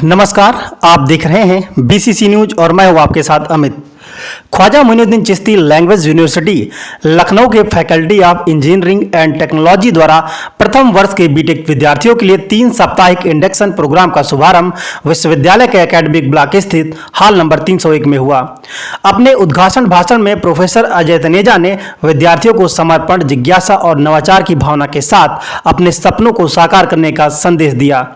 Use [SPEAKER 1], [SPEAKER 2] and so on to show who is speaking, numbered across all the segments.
[SPEAKER 1] नमस्कार। आप देख रहे हैं बीसीसी न्यूज और मैं हूं आपके साथ अमित। ख्वाजा मोइनुद्दीन चिश्ती लैंग्वेज यूनिवर्सिटी लखनऊ के faculty of engineering and technology द्वारा प्रथम वर्ष के बीटेक विद्यार्थियों के लिए 3 साप्ताहिक इंडक्शन प्रोग्राम का शुभारंभ विश्वविद्यालय के एकेडमिक ब्लॉक स्थित हॉल नंबर 301 में हुआ। अपने उद्घाटन भाषण में प्रोफेसर अजय तनेजा ने विद्यार्थियों को समर्पण, जिज्ञासा और नवाचार की भावना के साथ अपने सपनों को साकार करने का संदेश दिया।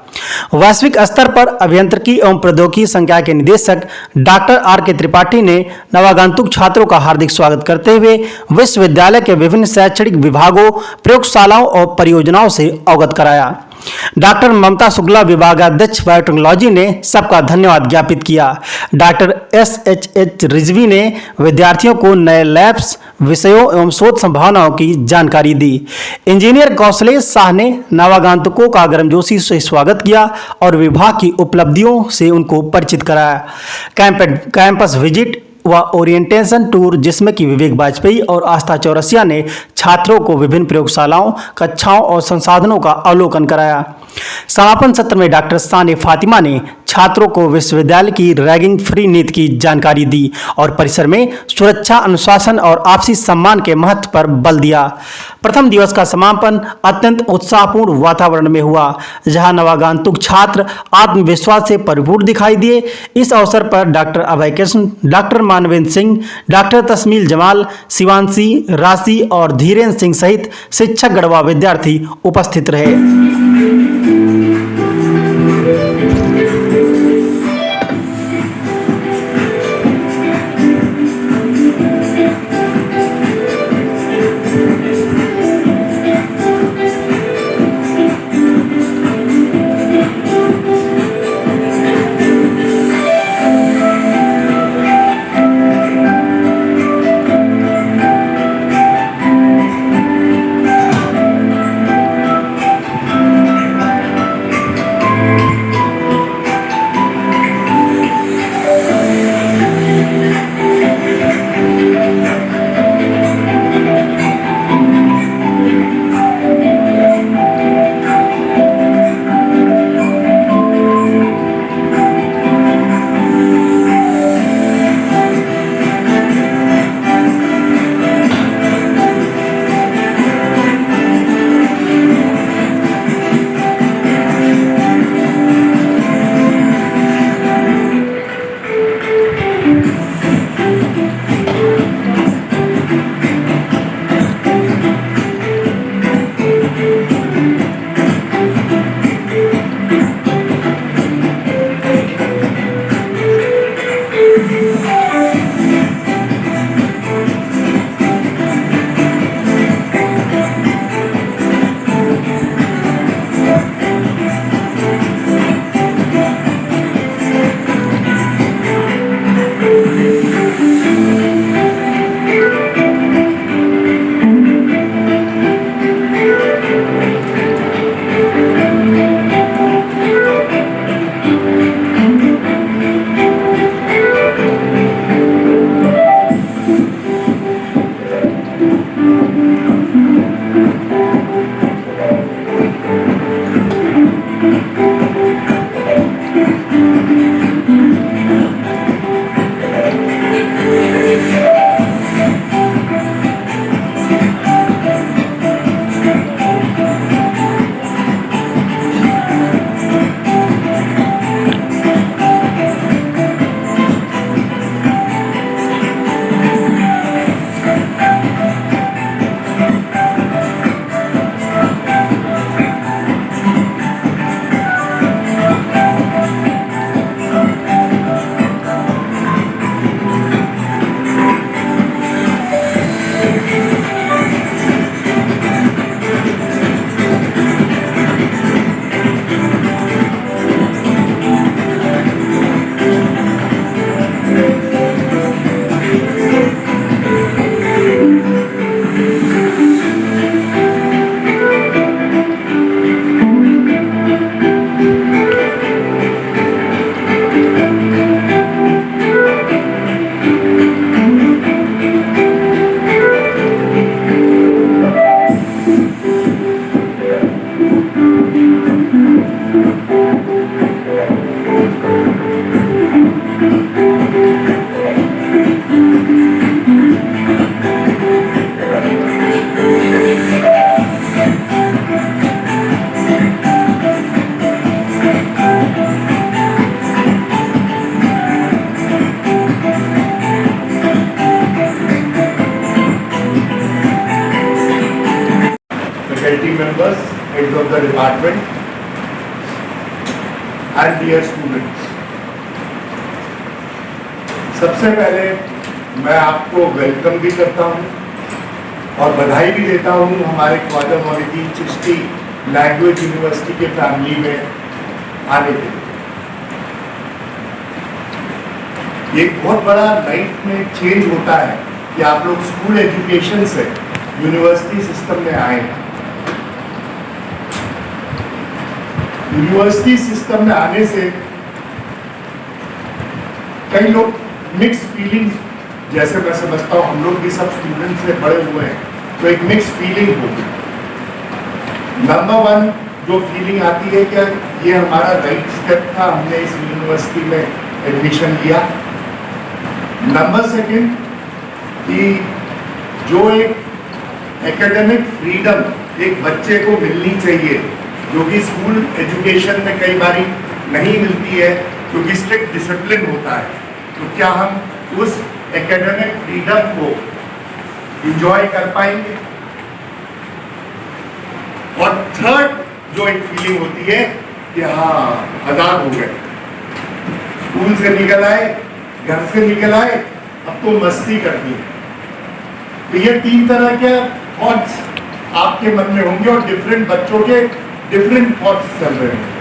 [SPEAKER 1] वैश्विक स्तर पर अभियांत्रिकी एवं प्रौद्योगिकी संकाय के निदेशक डॉक्टर आर के त्रिपाठी ने नवागंतुक छात्रों का हार्दिक स्वागत करते हुए विश्वविद्यालय के विभिन्न शैक्षणिक विभागों, प्रयोगशालाओं और परियोजनाओं से अवगत कराया। डॉक्टर ममता शुक्ला, विभागाध्यक्ष बायोटेक्नोलॉजी ने सबका धन्यवाद ज्ञापित किया। डॉक्टर SHH रिजवी ने विद्यार्थियों को नए लैब्स, विषयों एवं शोध संभावनाओं की जानकारी दी। इंजीनियर कौशलेश शाह ने नवागंतुकों का गर्मजोशी से स्वागत किया और विभाग की उपलब्धियों से उनको परिचित कराया। कैंपस विजिट व ओरिएंटेशन टूर, जिसमें कि विवेक वाजपेयी और आस्था चौरसिया ने छात्रों को विभिन्न प्रयोगशालाओं, कक्षाओं और संसाधनों का अवलोकन कराया। समापन सत्र में डॉक्टर साने फातिमा ने छात्रों को विश्वविद्यालय की रैगिंग फ्री नीति की जानकारी दी और परिसर में सुरक्षा, अनुशासन और आपसी सम्मान के महत्व पर बल दिया। प्रथम दिवस का समापन अत्यंत उत्साहपूर्ण वातावरण में हुआ, जहां नवागंतुक छात्र आत्मविश्वास से परिपूर्ण दिखाई दिए। इस अवसर पर डॉक्टर अभय कृष्ण, डॉक्टर मानवेंद्र सिंह, डॉक्टर तस्मील जमाल, शिवांशी, राशि और धीरेन्द्र सिंह सहित शिक्षकगण व विद्यार्थी उपस्थित रहे।
[SPEAKER 2] faculty members, heads of the department, and dear students. सबसे पहले मैं आपको वेलकम भी करता हूं और बधाई भी देता हूं हमारे ख्वाजा मोइनुद्दीन चिश्ती लैंग्वेज यूनिवर्सिटी के फैमिली में आने के लिए। एक बहुत बड़ा लाइफ में चेंज होता है कि आप लोग स्कूल एजुकेशन से यूनिवर्सिटी सिस्टम में आए हैं। यूनिवर्सिटी सिस्टम में आने से कई लोग मिक्स फीलिंग्स, जैसे मैं समझता हूँ हम लोग भी सब स्टूडेंट से बड़े हुए हैं, तो एक मिक्स फीलिंग होगी। नंबर वन जो फीलिंग आती है कि ये हमारा राइट स्टेप था, हमने इस यूनिवर्सिटी में एडमिशन लिया। नंबर सेकंड कि जो एक एकेडमिक फ्रीडम एक बच्चे को मिलनी चाहिए, जो कि स्कूल एजुकेशन में कई बारी नहीं मिलती है क्योंकि स्ट्रिक्ट डिसिप्लिन होता है, तो क्या हम उस एकेडमिक फ्रीडम को एंजॉय कर पाएंगे। और थर्ड जो एक फीलिंग होती है कि हाँ आजाद हो गए, स्कूल से निकल आए, घर से निकल आए, अब तो मस्ती करनी है। तो ये तीन तरह के थॉट्स आपके मन में होंगे और डिफरेंट बच्चों के डिफरेंट थॉट्स चल रहे हैं।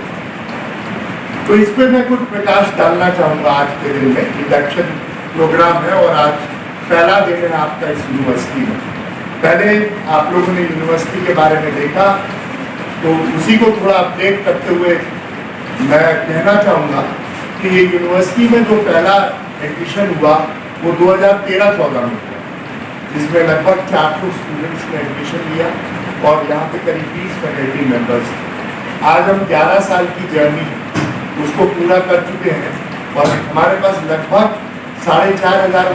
[SPEAKER 2] तो इस पे मैं कुछ प्रकाश डालना चाहूँगा। आज के दिन में इंडक्शन प्रोग्राम है और आज पहला दिन है आपका इस यूनिवर्सिटी में। पहले आप लोगों ने यूनिवर्सिटी के बारे में देखा, तो उसी को थोड़ा अपडेट करते हुए मैं कहना चाहूँगा कि ये यूनिवर्सिटी में जो पहला एडमिशन हुआ वो 2013-14 में हुआ, जिसमें लगभग 400 स्टूडेंट्स ने एडमिशन लिया और यहाँ पे करीब 20 फैकल्टी मेंबर्स। आज हम 11 साल की जर्नी उसको पूरा कर चुके हैं और हमारे पास लगभग 4,500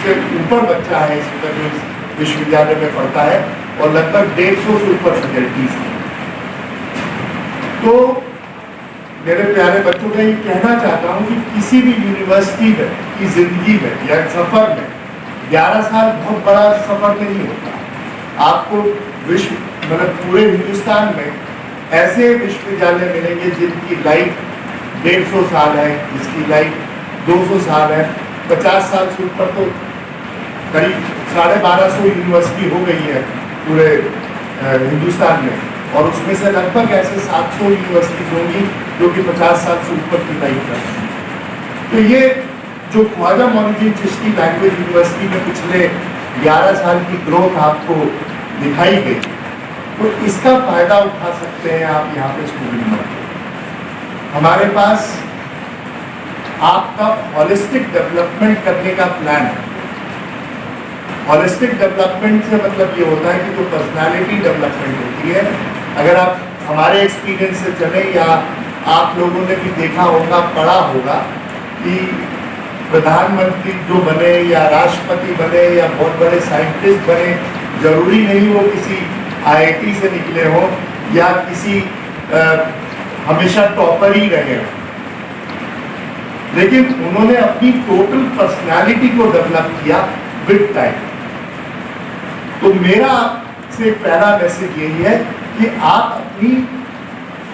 [SPEAKER 2] से ऊपर बच्चा है इस वक्त जो इस विश्वविद्यालय में पढ़ता है और लगभग 150 से ऊपर फैकल्टीज हैं। तो मेरे प्यारे बच्चों का ये कहना चाहता हूँ कि किसी भी यूनिवर्सिटी में की जिंदगी में या सफर में 11 साल बहुत बड़ा सफर नहीं होता। आपको विश्व मतलब पूरे हिंदुस्तान में ऐसे विश्वविद्यालय मिलेंगे जिनकी लाइफ 150 साल है, जिसकी लाइफ 200 साल है, 50 साल से ऊपर तो करीब 1250 यूनिवर्सिटी हो गई है पूरे हिंदुस्तान में, और उसमें से लगभग ऐसे 700 यूनिवर्सिटी होंगी जो कि 50 साल से ऊपर की लाइफ है। तो ये जो ख्वाजा मोइनुद्दीन चिश्ती लैंग्वेज यूनिवर्सिटी में पिछले 11 साल की ग्रोथ आपको दिखाई गई, तो इसका फायदा उठा सकते हैं आप यहाँ पे स्टूडेंट में। हमारे पास आपका हॉलिस्टिक डेवलपमेंट करने का प्लान है। हॉलिस्टिक डेवलपमेंट से मतलब ये होता है कि जो पर्सनालिटी डेवलपमेंट होती है, अगर आप हमारे एक्सपीरियंस से चले या आप लोगों ने भी देखा होगा, पढ़ा होगा कि प्रधानमंत्री जो बने या राष्ट्रपति बने या बहुत बड़े साइंटिस्ट बने, जरूरी नहीं वो किसी IIT से निकले हो या किसी हमेशा टॉपर ही रहे हो, लेकिन उन्होंने अपनी टोटल पर्सनालिटी को डेवलप किया विद टाइम। तो मेरा से पहला मैसेज यही है कि आप अपनी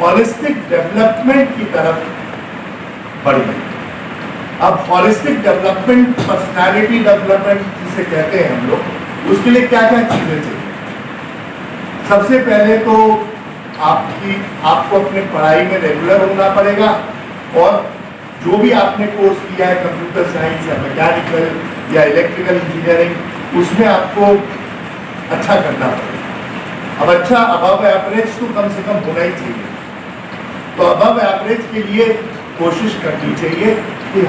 [SPEAKER 2] हॉलिस्टिक डेवलपमेंट की तरफ बढ़िए। अब हॉलिस्टिक डेवलपमेंट, पर्सनालिटी डेवलपमेंट जिसे कहते हैं हम लोग, उसके लिए क्या क्या चीजें चाहिए। सबसे पहले तो आपको अपने पढ़ाई में रेगुलर होना पड़ेगा और जो भी आपने कोर्स किया है कंप्यूटर साइंस या मैकेनिकल या इलेक्ट्रिकल इंजीनियरिंग, उसमें आपको अच्छा करना पड़ेगा। अब अच्छा अबव एवरेज तो कम से कम होना ही चाहिए। तो अबव एवरेज के लिए कोशिश करनी चाहिए कि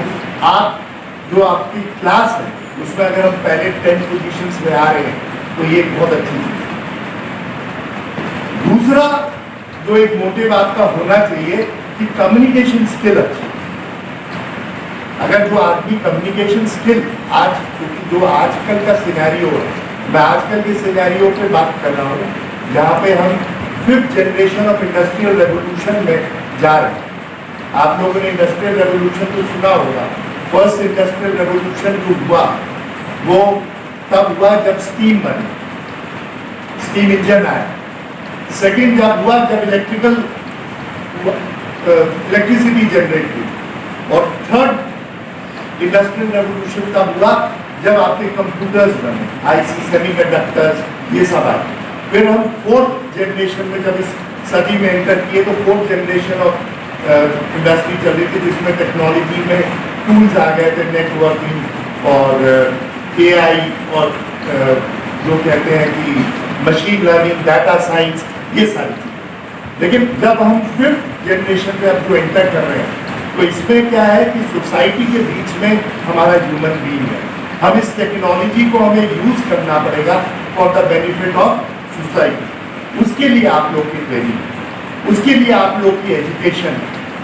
[SPEAKER 2] आप जो आपकी क्लास है उसमें अगर हम पहले 10 पोजीशंस में आ रहे हैं तो ये बहुत अच्छी चीज है। दूसरा जो एक मोटिव आपका होना चाहिए कि कम्युनिकेशन स्किल अच्छी। अगर जो आदमी कम्युनिकेशन स्किल आज, क्योंकि जो आजकल का सिनेरियो है, मैं आजकल के सिनेरियो पे बात कर रहा हूँ जहाँ पे हम 5th generation of industrial revolution में जा रहे हैं। आप लोगों ने इंडस्ट्रियल रेवोल्यूशन तो सुना होगा। फर्स्ट इंडस्ट्रियल रेवोल्यूशन जो हुआ वो तब हुआ जब स्टीम बनी, स्टीम इंजन आया। सेकंड जब हुआ जब इलेक्ट्रिसिटी जनरेट हुई, और थर्ड इंडस्ट्रियल रेवोल्यूशन तब हुआ जब आपके कंप्यूटर्स बने, आईसी, सेमीकंडक्टर्स, ये सब आए। फिर हम फोर्थ जनरेशन में जब इस सदी में एंटर किए तो फोर्थ जनरेशन ऑफ इंडस्ट्री चल रही थी, जिसमें टेक्नोलॉजी में टूल्स आ गए थे, नेटवर्किंग और एआई और जो कहते हैं कि मशीन लर्निंग, डाटा साइंस, ये सारी चीज़। लेकिन जब हम फिफ्थ जनरेशन में अब जो एंटर कर रहे हैं तो इसमें क्या है कि सोसाइटी के बीच में हमारा ह्यूमन बीइंग है। हम इस टेक्नोलॉजी को हमें यूज करना पड़ेगा for the benefit of society. उसके लिए आप लोग की ट्रेनिंग, उसके लिए आप लोग की एजुकेशन,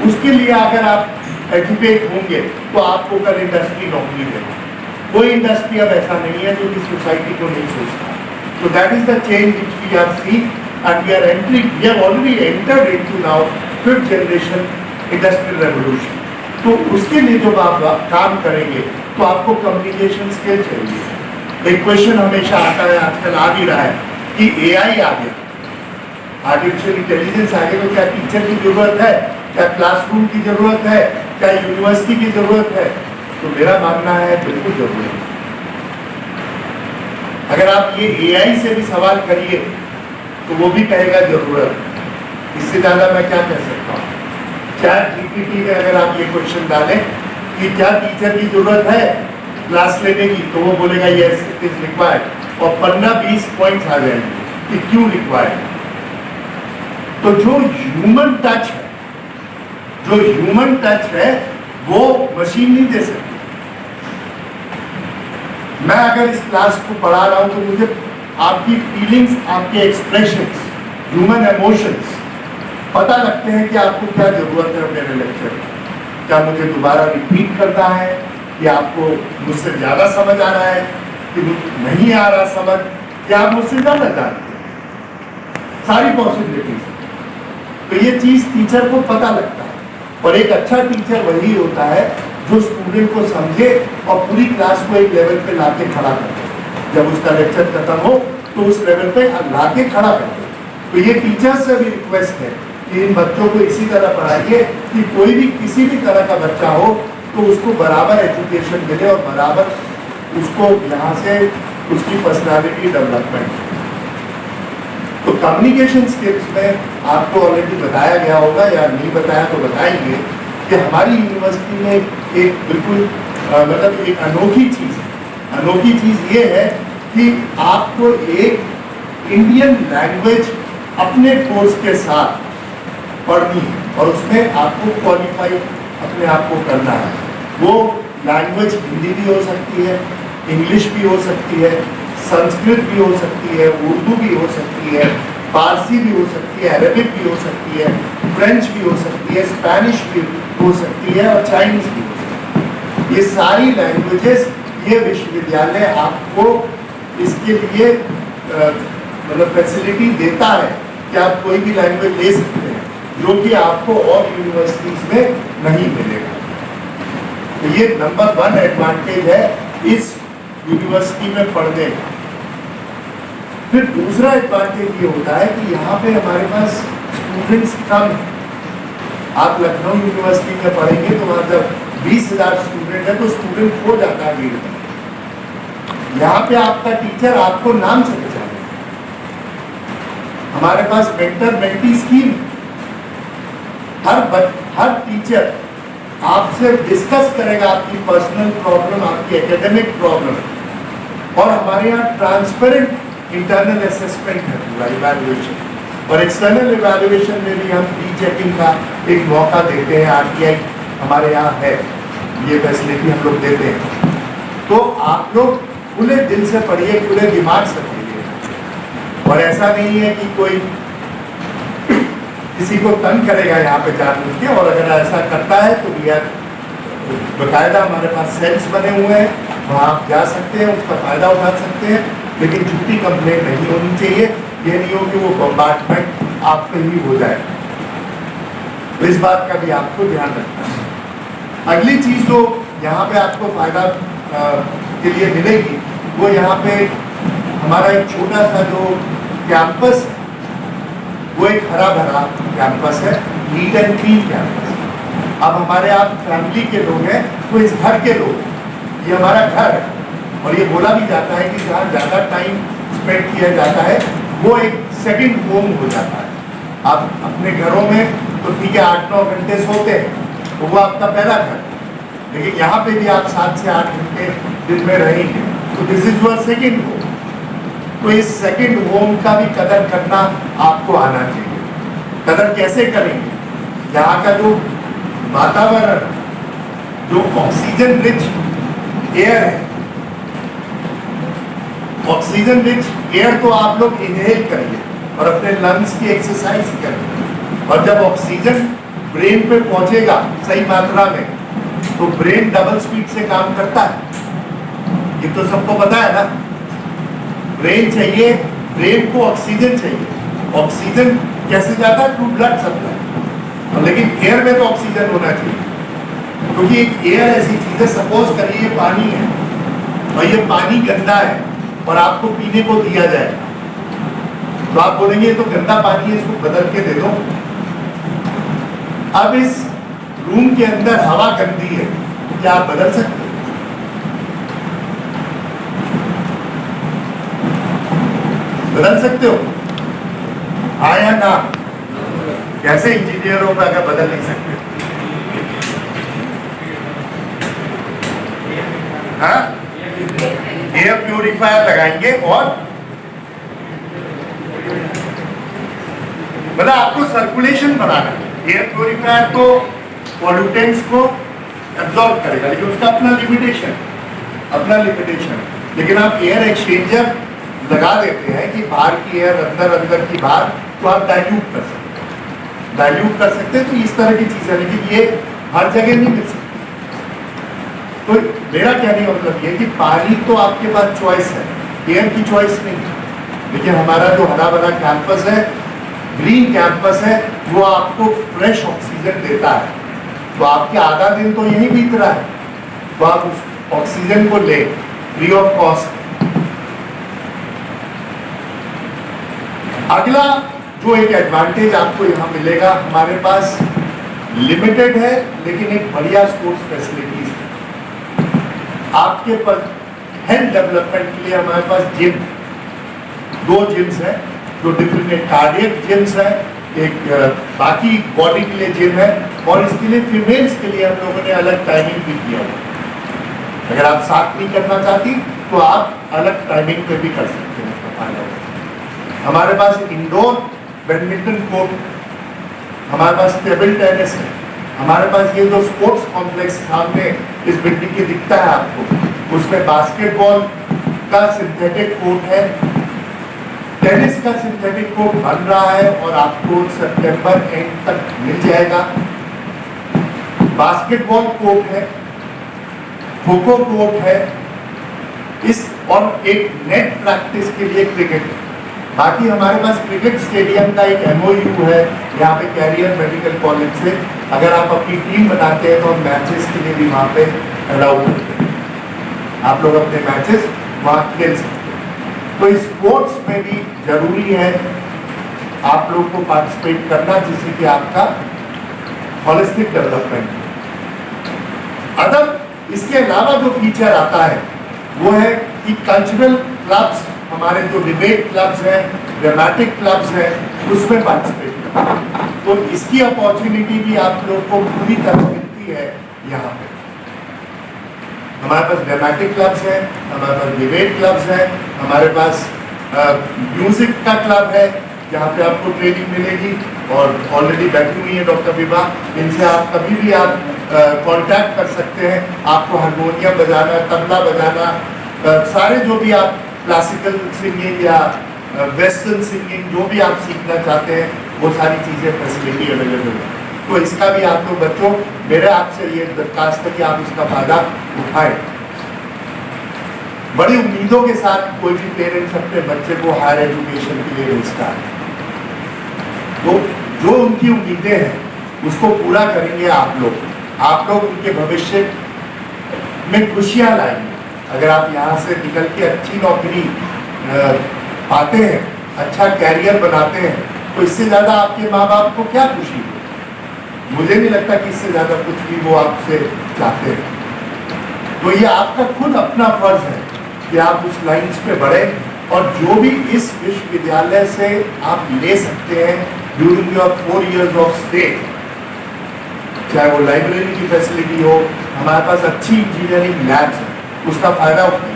[SPEAKER 2] उसके लिए अगर आप एजुकेट होंगे तो आपको कल इंडस्ट्री नौकरी देगी। कोई इंडस्ट्री अब ऐसा नहीं है जो कि सोसाइटी को नहीं सोचता। So that is the change which we are seeing, and we are entering, we have already entered into now fifth generation industrial revolution. तो उसके लिए जब आप काम करेंगे तो आपको कम्युनिकेशन स्किल चाहिए। एक क्वेश्चन हमेशा आता है, आजकल आ भी रहा है कि एआई आ गया, आर्टिफिशियल इंटेलिजेंस आ गया, तो क्या टीचर की जरूरत है, क्या क्लासरूम की जरूरत है, क्या यूनिवर्सिटी की जरूरत है? तो मेरा मानना है बिल्कुल जरूरत है। अगर आप ये एआई से भी सवाल करिए तो वो भी कहेगा जरूरत। इससे ज्यादा मैं क्या कह सकता हूँ? चैट जीपीटी में अगर आप ये क्वेश्चन डालें कि क्या टीचर की जरूरत है क्लास लेने की, तो वो बोलेगा यस इट इज रिक्वायर्ड, और 15-20 पॉइंट्स आ जाएंगे कि क्यों रिक्वायर्ड। तो जो ह्यूमन टच है, जो ह्यूमन टच है वो मशीन नहीं दे सकती। मैं अगर इस क्लास को पढ़ा रहा हूं तो मुझे आपकी फीलिंग्स, आपके एक्सप्रेशंस, ह्यूमन इमोशंस पता लगते हैं कि आपको क्या जरूरत है मेरे लेक्चर में। क्या मुझे दोबारा रिपीट करना है, कि आपको मुझसे ज़्यादा समझ आ रहा है, कि नहीं आ रहा समझ, क्या आप मुझसे ज़्यादा जानते हैं, सारी पॉसिबिलिटीज। तो ये चीज़ टीचर को पता लगता है, और एक अच्छा टीचर वही होता है जो स्टूडेंट को समझे और पूरी क्लास को एक लेवल पे लाके खड़ा कर दे। जब उसका लेक्चर खत्म हो तो उस लेवल पे लाके खड़ा कर दे। तो ये टीचर से भी रिक्वेस्ट है कि इन बच्चों को इसी तरह पढ़ाइए कि कोई भी किसी भी तरह का बच्चा हो तो उसको बराबर एजुकेशन मिले और बराबर उसको यहाँ से उसकी पर्सनालिटी डेवलपमेंट। तो कम्युनिकेशन स्किल्स में आपको ऑलरेडी बताया गया होगा, या नहीं बताया तो बताएंगे कि हमारी यूनिवर्सिटी में एक बिल्कुल मतलब एक अनोखी चीज़ है। अनोखी चीज़ ये है कि आपको एक इंडियन लैंग्वेज अपने कोर्स के साथ पढ़नी है, और उसमें आपको क्वालिफाई अपने आप को करना है। वो लैंग्वेज हिंदी भी हो सकती है, इंग्लिश भी हो सकती है, संस्कृत भी हो सकती है, उर्दू भी हो सकती है, फारसी भी हो सकती है, अरबिक भी हो सकती है, फ्रेंच भी हो सकती है, स्पेनिश भी हो सकती है, और चाइनीज भी हो सकती है। ये सारी लैंग्वेजेस ये विश्वविद्यालय आपको इसके लिए मतलब फैसिलिटी देता है कि आप कोई भी लैंग्वेज ले सकते हैं, जो कि आपको और यूनिवर्सिटीज में नहीं मिलेगा। तो ये नंबर 1 एडवांटेज है इस यूनिवर्सिटी में पढ़ने का। फिर दूसरा एडवांटेज ये होता है कि यहाँ पे हमारे पास स्टूडेंट्स कम हैं। आप लखनऊ यूनिवर्सिटी में पढ़ेंगे तो वहाँ जब 20,000 स्टूडेंट है तो स्टूडेंट खो जाता है भीड़ में। यहाँ पे आपका टीचर आपको नाम से पहचानेगा। हमारे पास मेंटर मेंटी स्कीम, हर टीचर आपसे डिस्कस करेगा आपकी पर्सनल प्रॉब्लम, आपकी एकेडमिक प्रॉब्लम, और हमारे यहाँ ट्रांसपेरेंट इंटरनल असेसमेंट है, पूरा इवैल्यूएशन, और एक्सटर्नल इवैल्यूएशन में भी हम रीचेकिंग का एक मौका देते हैं। आरटीआई हमारे यहाँ है, ये फैसिलिटी हम लोग देते हैं। तो आप लोग खुले दिल से पढ़िए, खुले दिमाग से पढ़िए, और ऐसा नहीं है कि कोई किसी को तंग करेगा यहाँ पे जानबूझ के, और अगर ऐसा करता है तो भैया बाकायदा हमारे पास सेल्स बने हुए हैं, वहाँ आप जा सकते हैं, उसका फ़ायदा उठा सकते हैं, लेकिन झूठी कंप्लेंट नहीं होनी चाहिए। ये नहीं हो कि वो बम्बार्टमेंट आप पे ही हो जाए, तो इस बात का भी आपको ध्यान रखना है। अगली चीज़ जो यहाँ पे आपको फ़ायदा के लिए मिलेगी वो यहाँ पे हमारा एक छोटा सा जो कैंपस, वो एक हरा भरा कैंपस है, नीट एंड क्लीन कैंपस। अब हमारे आप फैमिली के लोग हैं तो इस घर के लोग, ये हमारा घर है, और ये बोला भी जाता है कि जहाँ ज़्यादा टाइम स्पेंड किया जाता है वो एक सेकंड होम हो जाता है। आप अपने घरों में तो ठीक है 8-9 घंटे सोते हैं तो वो आपका पहला घर, लेकिन यहाँ पे भी आप 7 से 8 घंटे दिन में रहेंगे तो this is your second home. तो इस सेकंड होम का भी कदर करना आपको आना चाहिए। कदर कैसे करेंगे? यहाँ का जो वातावरण, जो ऑक्सीजन रिच एयर है, ऑक्सीजन रिच एयर तो आप लोग इनहेल करिए और अपने लंग्स की एक्सरसाइज करिए, और जब ऑक्सीजन ब्रेन पे पहुंचेगा सही मात्रा में तो ब्रेन डबल स्पीड से काम करता है। ये तो सबको पता है ना। ब्रेन चाहिए, ब्रेन को ऑक्सीजन चाहिए। ऑक्सीजन कैसे जाता है? Through blood supply. लेकिन एयर में तो ऑक्सीजन होना चाहिए, क्योंकि एक एयर ऐसी चीज है, सपोज करिए ये पानी है और ये पानी गंदा है और आपको पीने को दिया जाए तो आप बोलेंगे तो गंदा पानी है, इसको बदल के दे दो। अब इस रूम के अंदर हवा गंदी है, क्या आप बदल सकते हो? बदल सकते हो? हाँ या ना? कैसे इंजीनियरों का अगर बदल नहीं सकते? हाँ, एयर प्यूरिफायर लगाएंगे और मतलब आपको सर्कुलेशन बनाना है। एयर प्यूरिफायर तो पॉल्यूटेंट्स को एब्जॉर्ब करेगा, लेकिन उसका अपना लिमिटेशन। लेकिन आप एयर एक्सचेंजर लगा देते हैं कि बाहर की एयर अंदर की बाहर, तो आप डाइल्यूट कर सकते हैं। तो इस तरह की चीजें, लेकिन ये हर जगह नहीं मिल सकती। तो मेरा कहने का मतलब ये कि पानी तो आपके पास चॉइस है, एयर की चॉइस नहीं है। लेकिन हमारा जो हरा भरा कैंपस है, ग्रीन कैंपस है, वो आपको फ्रेश ऑक्सीजन देता है। तो आपके आधा दिन तो यही बीत रहा है, तो आप उस ऑक्सीजन को ले फ्री ऑफ कॉस्ट। अगला जो एक एडवांटेज आपको यहाँ मिलेगा, हमारे पास लिमिटेड है लेकिन एक बढ़िया स्पोर्ट्स फैसिलिटीज है। आपके पास हेल्थ डेवलपमेंट के लिए हमारे पास जिम, 2 जिम्स हैं जो डिफरेंट कार्डियक जिम्स है, एक बाकी बॉडी के लिए जिम है, और इसके लिए फीमेल्स के लिए हम लोगों ने अलग टाइमिंग भी किया हुआ। अगर आप साथ नहीं करना चाहती तो आप अलग टाइमिंग पे भी कर सकते हैं। हमारे पास इंडोर बैडमिंटन कोर्ट, हमारे पास टेबल टेनिस है, हमारे पास ये जो स्पोर्ट्स कॉम्प्लेक्स सामने इस बिल्डिंग के दिखता है आपको, उसमें बास्केटबॉल का सिंथेटिक कोर्ट है, टेनिस का सिंथेटिक कोर्ट बन रहा है और आपको सितंबर एंड तक मिल जाएगा। बास्केटबॉल कोर्ट है, खो खो कोर्ट है, इस और एक नेट प्रैक्टिस के लिए क्रिकेट है। बाकी हमारे पास क्रिकेट स्टेडियम का एक MOU है यहाँ पे कैरियर मेडिकल कॉलेज से। अगर आप अपनी टीम बनाते हैं तो हम मैचेस के लिए भी वहाँ पे अलाउ करते हैं, आप लोग अपने मैचेस वहाँ खेल सकते हैं। तो स्पोर्ट्स में भी जरूरी है आप लोग को पार्टिसिपेट करना, जिससे कि आपका होलिस्टिक डेवलपमेंट। अदर इसके अलावा जो फीचर आता है वो है कि कल्चरल क्लब्स, हमारे जो डिबेट क्लब्स हैं, ड्रामेटिक क्लब्स हैं, उसमें पार्टिसिपेट करना। तो इसकी अपॉर्चुनिटी भी आप लोग को पूरी तरह मिलती है यहाँ पे। हमारे पास ड्रामेटिक क्लब्स हैं, हमारे पास डिबेट क्लब्स हैं, हमारे पास म्यूजिक का क्लब है जहाँ पे आपको ट्रेनिंग मिलेगी, और ऑलरेडी बैठी हुई है डॉक्टर विभा, इनसे आप कभी भी आप कांटेक्ट कर सकते हैं। आपको हारमोनियम बजाना, तबला बजाना, सारे जो भी आप क्लासिकल सिंगिंग या वेस्टर्न सिंगिंग जो भी आप सीखना चाहते हैं, वो सारी चीज़ें फैसिलिटी अवेलेबल है। तो इसका भी आप लोग बच्चों, मेरे आपसे ये दरखास्त है कि आप इसका फायदा उठाएं। बड़ी उम्मीदों के साथ कोई भी पेरेंट्स अपने बच्चे को हायर एजुकेशन के लिए भेजता है, तो जो उनकी उम्मीदें हैं उसको पूरा करेंगे आप लोग उनके भविष्य में खुशियां लाएंगे। अगर आप यहाँ से निकल के अच्छी नौकरी पाते हैं, अच्छा कैरियर बनाते हैं, तो इससे ज्यादा आपके माँ बाप को क्या खुशी है? मुझे नहीं लगता कि इससे ज्यादा कुछ भी वो आपसे चाहते हैं। तो ये आपका खुद अपना फर्ज है कि आप उस लाइंस पे बढ़े, और जो भी इस विश्वविद्यालय से आप ले सकते हैं during your 4 years of stay, चाहे वो लाइब्रेरी की फैसिलिटी हो, हमारे पास अच्छी इंजीनियरिंग लैब्स है, उसका फायदा उठाइए।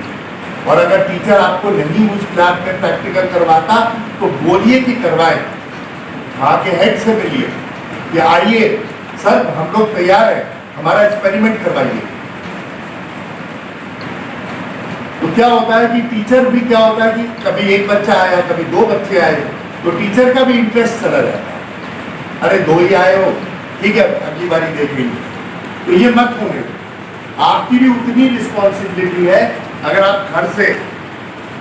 [SPEAKER 2] और अगर टीचर आपको नहीं उस लैब में प्रैक्टिकल करवाता तो बोलिए कि करवाए, वहाँ के हेड से मिलिए कि आइए सर हम लोग तैयार हैं, हमारा एक्सपेरिमेंट करवाइए। तो क्या होता है कि टीचर भी क्या होता है कि कभी एक बच्चा आया, कभी 2 बच्चे आए, तो टीचर का भी इंटरेस्ट चला जाता है। अरे 2 ही आए हो, ठीक है अगली बारी देखेंगे। तो ये मत होने दो। आपकी भी उतनी रिस्पॉन्सिबिलिटी है। अगर आप घर से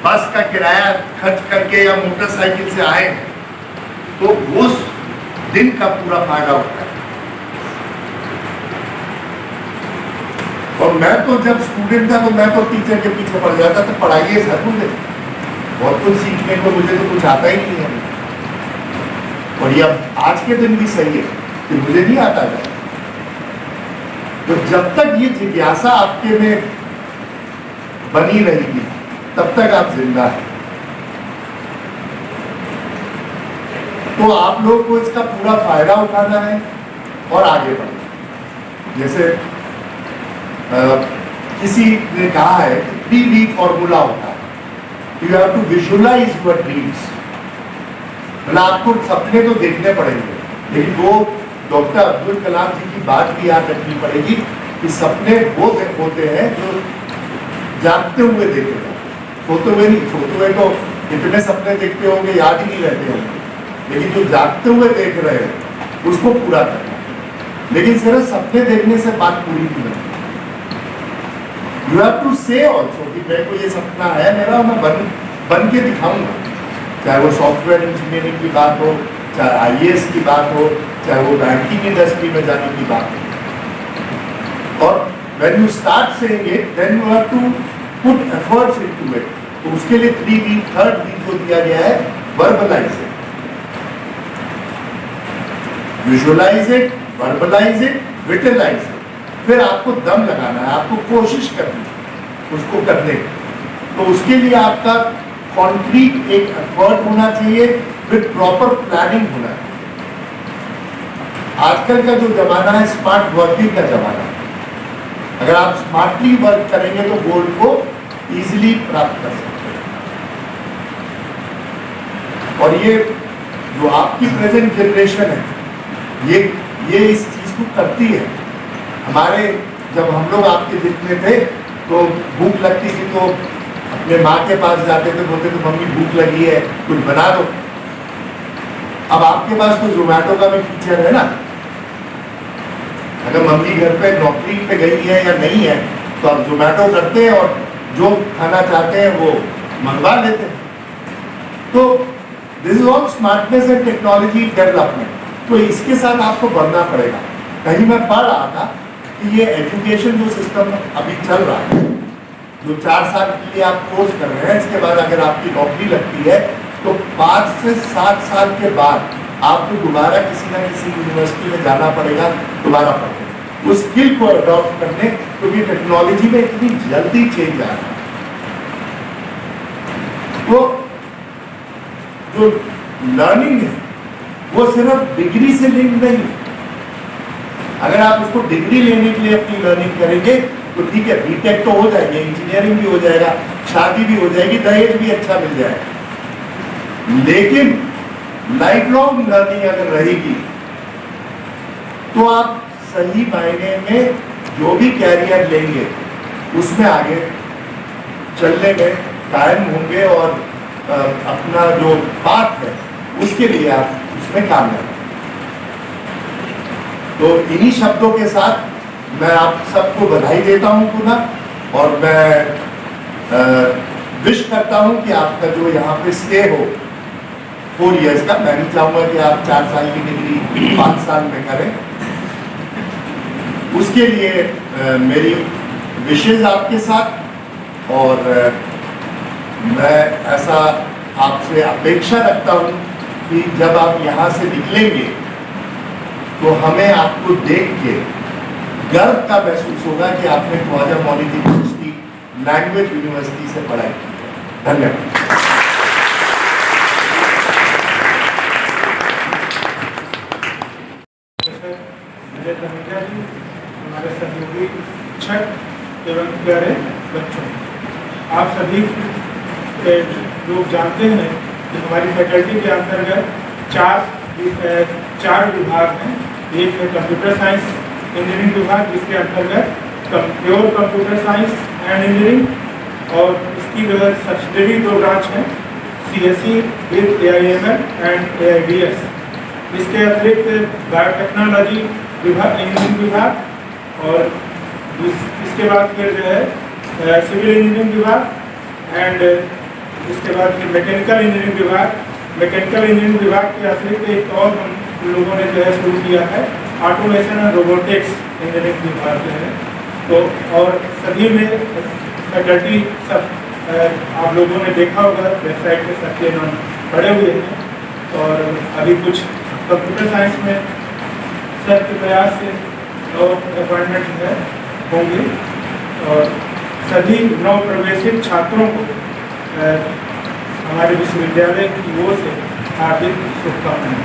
[SPEAKER 2] बस का किराया खर्च करके या मोटरसाइकिल से आए तो उस दिन का पूरा फायदा होता है। और मैं तो जब स्टूडेंट था तो मैं तो टीचर के पीछे पड़ जाता था, पढ़ाइए सर मुझे, बहुत कुछ सीखने को, मुझे तो कुछ आता ही नहीं है। और ये अब आज के दिन भी सही है कि मुझे नहीं आता था। तो जब तक ये जिज्ञासा आपके में बनी रहेगी तब तक आप जिंदा हैं। तो आप लोगों को इसका पूरा फायदा उठाना है और आगे बढ़ना। जैसे किसी ने कहा है कि 3V फॉर्मूला होता है, you have to visualise your dreams. मतलब आपको सपने तो देखने पड़ेंगे, लेकिन वो डॉक्टर अब्दुल कलाम जी की बात भी याद रखनी पड़ेगी कि सपने वो होते हैं जो जागते हुए देखे जाते, सोते हुए नहीं। सोते हुए तो इतने सपने देखते होंगे याद ही नहीं रहते होंगे, लेकिन जो जागते हुए देख रहे हैं उसको पूरा करना। लेकिन सिर्फ सपने देखने से बात पूरी नहीं होती। यू हैव टू से ऑल्सो कि मेरे को ये सपना है मेरा, मैं बन के दिखाऊंगा। चाहे वो सॉफ्टवेयर इंजीनियरिंग की बात हो, चाहे IAS की बात हो, चाहे वो बैंकिंग इंडस्ट्री में जाने की बात हो। और when you start saying it, then you have to put efforts into it. तो उसके लिए 3V, थर्ड V जो दिया गया है, verbalize it, visualize it, verbalize it, vitalize it। फिर आपको दम लगाना है, आपको कोशिश करनी है उसको करने की। तो उसके लिए आपका कॉन्क्रीट एक एफर्ट होना चाहिए, विद प्रॉपर प्लानिंग होना है। आजकल का जो जमाना है स्मार्ट वर्किंग का जमाना है। अगर आप स्मार्टली वर्क करेंगे तो गोल को इजीली प्राप्त कर सकते हैं। और ये जो आपकी प्रेजेंट जनरेशन है ये इस चीज को करती है। हमारे जब हम लोग आपके जितने थे तो भूख लगती थी तो अपने माँ के पास जाते थे, बोलते थे मम्मी भूख लगी है कुछ बना दो। अब आपके पास तो जोमेटो का भी फीचर है ना। अगर मम्मी घर पे नौकरी पे गई है या नहीं है तो आप जोमेटो करते हैं और जो खाना चाहते हैं वो मंगवा लेते हैं। तो this is all smartness and technology development. तो इसके साथ आपको बढ़ना पड़ेगा। कहीं मैं पढ़ रहा था कि ये एजुकेशन जो सिस्टम अभी चल रहा है, जो 4 साल के लिए आप कोर्स कर रहे हैं, इसके बाद अगर आपकी नौकरी लगती है तो 5 से 7 साल के बाद आपको दोबारा किसी न किसी यूनिवर्सिटी में जाना पड़ेगा दोबारा पढ़ने, उस स्किल को अडॉप्ट करने, क्योंकि टेक्नोलॉजी में इतनी जल्दी चेंज आ रहा है। तो जो लर्निंग है वो सिर्फ डिग्री से लिंक नहीं है। अगर आप उसको डिग्री लेने के लिए अपनी लर्निंग करेंगे तो ठीक है, बीटेक तो हो जाएगी, इंजीनियरिंग भी हो जाएगा, शादी भी हो जाएगी, दहेज भी अच्छा मिल जाएगा। लेकिन लाइफ लॉन्ग लर्निंग अगर रहेगी तो आप सही मायने में जो भी कैरियर लेंगे उसमें आगे चलने में कायम होंगे और अपना जो पाथ है उसके लिए आप उसमें कामयाब। तो इन्हीं शब्दों के साथ मैं आप सबको बधाई देता हूं पुनः, और मैं विश करता हूं कि आपका जो यहाँ पे स्टे हो 4 इयर्स का, मैं नहीं चाहूँगा कि आप 4 साल की डिग्री 5 साल में करें। उसके लिए मेरी विशेष आपके साथ, और मैं ऐसा आपसे अपेक्षा रखता हूँ कि जब आप यहाँ से निकलेंगे तो हमें आपको देख के गर्व का महसूस होगा कि आपने ख्वाजा मोइनुद्दीन चिश्ती लैंग्वेज यूनिवर्सिटी से पढ़ाई की है। धन्यवाद।
[SPEAKER 3] हमारे सहयोगी छठ एवं प्यारे बच्चों, आप सभी लोग जानते हैं कि हमारी फैकल्टी के अंतर्गत चार विभाग हैं। एक है कंप्यूटर साइंस इंजीनियरिंग विभाग, जिसके अंतर्गत pure computer science and engineering, और इसकी जो है सब्सिडरी 2 ब्रांच हैं, CSE with AIML and AIDS। इसके अतिरिक्त बायोटेक्नोलॉजी विभाग, इंजीनियरिंग विभाग, और इसके बाद फिर जो है सिविल इंजीनियरिंग विभाग, एंड इसके बाद फिर मैकेनिकल इंजीनियरिंग विभाग। मैकेनिकल इंजीनियरिंग विभाग के अतिरिक्त एक और हम लोगों ने जो है शुरू किया है ऑटोमेशन एंड रोबोटिक्स इंजीनियरिंग विभाग जो है। तो और सभी में फैकल्टी सब आप लोगों ने देखा होगा, वेबसाइट पे सबके नाम पड़े हुए हैं। और अभी कुछ कंप्यूटर साइंस में सर के प्रयास से और अपॉइंटमेंट है होंगे, और सभी नव प्रवेशित छात्रों को हमारे विश्वविद्यालय की ओर से हार्दिक शुभकामनाएं।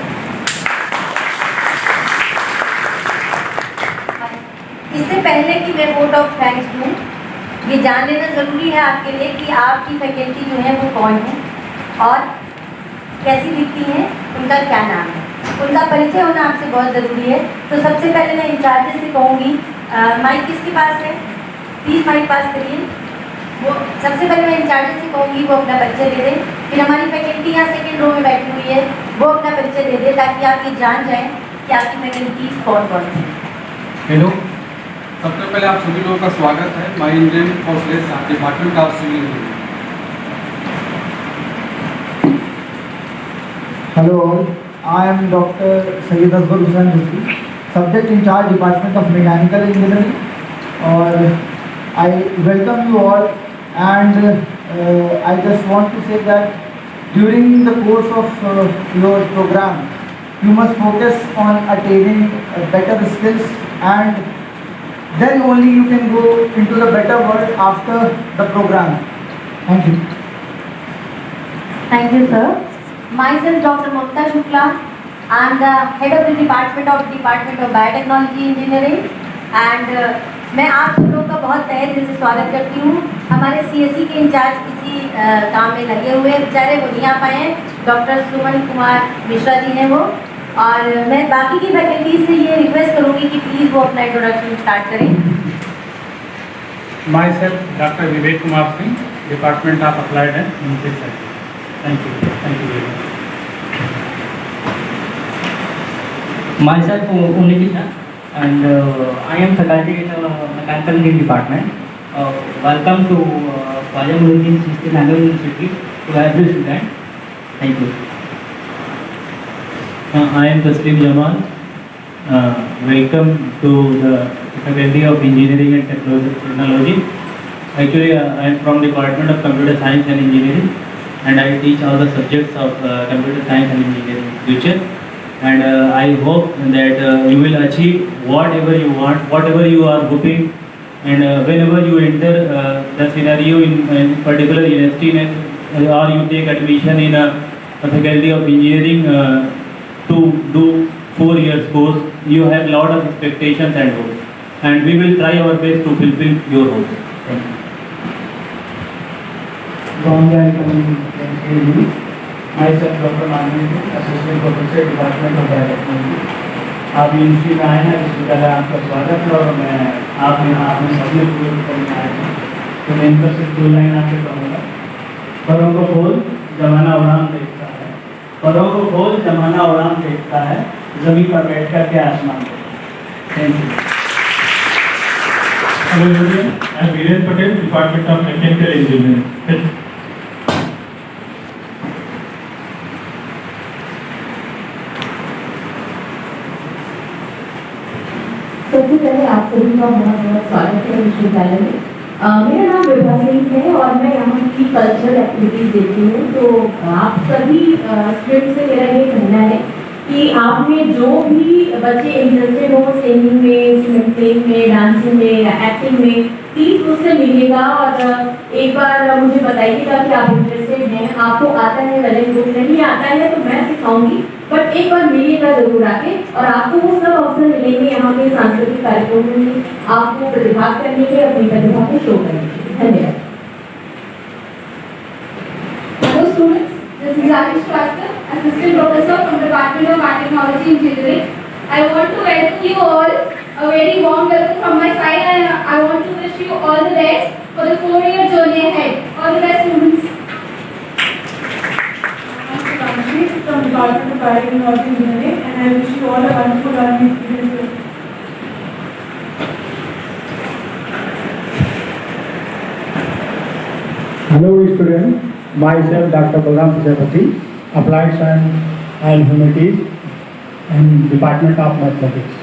[SPEAKER 4] इससे पहले कि मैं वोट ऑफ थैंक्स दूँ, ये जान लेना ज़रूरी है आपके लिए कि आपकी फैकल्टी जो है वो कौन है और कैसी दिखती है, उनका क्या नाम है, उनका परिचय होना आपसे बहुत ज़रूरी है। तो सबसे पहले मैं इंचार्ज से कहूँगी, माइक किसके पास है, प्लीज़ माइक पास करिए। वो सबसे पहले मैं इंचार्ज से कहूँगी वो अपना परिचय दे दें। फिर हमारी फैकल्टी यहाँ सेकेंड रो में बैठी हुई है, वो अपना परिचय दे दे ताकि आप ये जान जाएँ कि आपकी फैकल्टी कौन कौन है।
[SPEAKER 5] हेलो, सबसे पहले आप सभी लोगों का स्वागत है my Indian college department of civil engineering.
[SPEAKER 6] Hello all, I am Dr. Sayyid Asghar Hussain Rizvi, Subject in Charge Department of Mechanical Engineering, और I welcome you all, and I just want to say that during the course of your program, you must focus on attaining better skills, and then only you can go into the better world after the program. Thank you.
[SPEAKER 4] Thank you, sir. Myself, Dr. Mamta Shukla. I am the head of the Department of Biotechnology Engineering, and मैं आप सब लोगों का बहुत तहे दिल से स्वागत करती हूँ। हमारे CSE के इंचार्ज इसी काम में लगे हुए हैं, बेचारे वो नहीं आ पाए हैं, डॉक्टर सुमन कुमार मिश्रा जी हैं वो। और मैं बाकी की फैकल्टी से ये रिक्वेस्ट करूँगी कि प्लीज़ वो अपना इंट्रोडक्शन स्टार्ट करें।
[SPEAKER 3] My self doctor Vivek Kumar Singh, department of applied and engineering. Thank you very much.
[SPEAKER 7] Myself, Unikita, and I am faculty in Mechanical Engineering Department. Welcome to Khwaja Moinuddin Chishti language university to every student. Thank you.
[SPEAKER 8] I am Taslim Jamal. Welcome to the Faculty of Engineering and Technology. Actually, I am from Department of Computer Science and Engineering, and I teach all the subjects of Computer Science and Engineering in future. And I hope that you will achieve whatever you want, whatever you are hoping, and whenever you enter the scenario in particular university, or you take admission in a faculty of engineering to do 4 years course, you have lot of expectations and hopes, and we will try our best to fulfill your hopes. Thank you.
[SPEAKER 3] myself Dr. Manvi, Assistant Professor Department of Biotechnology. आप university में आए हैं, विश्वविद्यालय आपका स्वागत है, और मैं आपने सभी उपयोग करने आए हैं। तो मैं इनका सिर्फ 2 लाइन आपसे कहूँगा। परों को खोल जमाना उड़ान देखता है, परों को खोल जमाना उड़ान देखता है, जमीन पर बैठ कर के आसमान देखता है। Thank you.
[SPEAKER 9] Hello everyone, I am Viren Patel, Department of Mechanical Engineering.
[SPEAKER 10] सबसे पहले आप सभी का बहुत बहुत स्वागत है विश्वविद्यालय में। मेरा नाम विभा सिंह है और मैं यहाँ की कल्चरल एक्टिविटीज देखती हूँ। तो आप सभी स्टूडेंट्स से मेरा ये जानना है कि आप में जो भी बच्चे इंटरेस्टेड हो सिंगिंग में, स्विमिंग में, डांसिंग में या एक्टिंग में, प्लीज मुझसे मिलिएगा और एक बार मुझे बताइएगा कि आप इंटरेस्टेड हैं, आपको आता है वेल एंड गुड, नहीं आता है तो मैं सिखाऊंगी, बट एक बार मिलिएगा जरूर आके और आपको वो सब अवसर मिलेंगे यहाँ के सांस्कृतिक कार्यक्रमों में आपको प्रतिभाग करने के, अपनी प्रतिभा को शो करने के। धन्यवाद।
[SPEAKER 11] Hello students, this is Rajesh Shrestha, Assistant Professor from the Department of Biotechnology Engineering. I want to welcome you all, a very warm welcome from my side, and I want to wish you all the best for the 4-year journey ahead. All the best students.
[SPEAKER 3] I'm Shamshi from the Department of Biotechnology Engineering, and I wish you all a wonderful learning experience.
[SPEAKER 12] Hello students, myself Dr. Balram Prajapati, Applied Science and Humanities and Department of Mathematics.